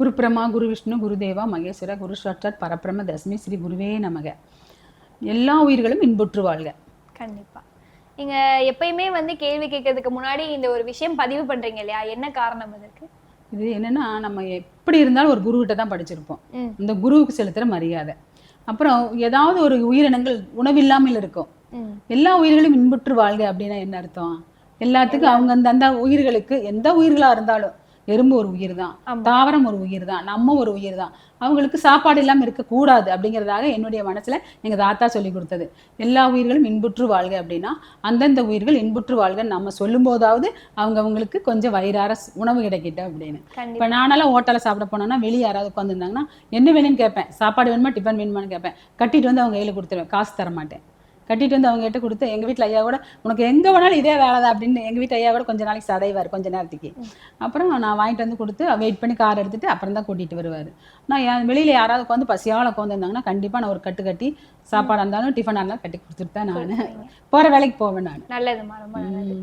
குரு பிரமா குரு விஷ்ணு குரு தேவா மகேஸ்வர குரு சாட்சாத் பரபிரம தஸ்மி ஸ்ரீ குருவே நமக. எல்லா உயிர்களும் இன்புற்று வாழ்க. கண்டிப்பா. நீங்க எப்பயுமே கேள்வி கேட்கறதுக்கு முன்னாடி இந்த ஒரு விஷயம் பதிவு பண்றீங்க இல்லையா, என்ன காரணம் அதற்கு? இது என்னன்னா, நம்ம எப்படி இருந்தாலும் ஒரு குரு கிட்ட தான் படிச்சிருப்போம். இந்த குருவுக்கு செலுத்துற மரியாதை. அப்புறம் ஏதாவது ஒரு உயிரினங்கள் உணவில்லாமல் இருக்கும். எல்லா உயிர்களும் இன்புற்று வாழ்க அப்படின்னா என்ன அர்த்தம்? எல்லாத்துக்கும் அவங்க அந்த உயிர்களுக்கு, எந்த உயிர்களா இருந்தாலும், எறும்பு ஒரு உயிர் தான், தாவரம் ஒரு உயிர் தான், நம்ம ஒரு உயிர் தான், அவங்களுக்கு சாப்பாடு இல்லாமல் இருக்கக்கூடாது அப்படிங்கிறதாக என்னுடைய மனசுல எங்க தாத்தா சொல்லி கொடுத்தது. எல்லா உயிர்களும் இன்புற்று வாழ்க அப்படின்னா அந்தந்த உயிர்கள் இன்புற்று வாழ்கன்னு நம்ம சொல்லும் போதாவது அவங்களுக்கு கொஞ்சம் வயிறார உணவு கிடைக்கிட்டோம் அப்படின்னு. இப்போ நானெல்லாம் ஹோட்டலில் சாப்பிட போனோம்னா வெளியே யாராவது உட்காந்துருந்தாங்கன்னா என்ன வேணும்னு கேட்பேன். சாப்பாடு வேணுமா டிஃபன் வேணுமான்னு கேட்பேன். கட்டிட்டு வந்து அவங்க கையில் கொடுத்துருவேன். காசு தர மாட்டேன். கட்டிட்டு வந்து அவங்க கிட்ட கொடுத்து, எங்கள் வீட்டில் ஐயா கூட உனக்கு எங்கே வேணாலும் இதே வேலை தான் அப்படின்னு எங்கள் வீட்டு ஐயா கூட கொஞ்ச நாளைக்கு சதைவார், கொஞ்ச நேரத்துக்கு. அப்புறம் நான் வாங்கிட்டு வந்து கொடுத்து வெயிட் பண்ணி கார் எடுத்துட்டு அப்புறம் தான் கூட்டிகிட்டு வருவார். நான் என் வெளியில் யாராவது உட்காந்து பசியால் உட்காந்துருந்தாங்கன்னா கண்டிப்பாக நான் ஒரு கட்டி சாப்பாடாக இருந்தாலும் டிஃபனாக இருந்தாலும் கட்டி கொடுத்துட்டு தான் நான் போகிற வேலைக்கு போவேன். நான் நல்லதுமா, ரொம்ப நல்லது.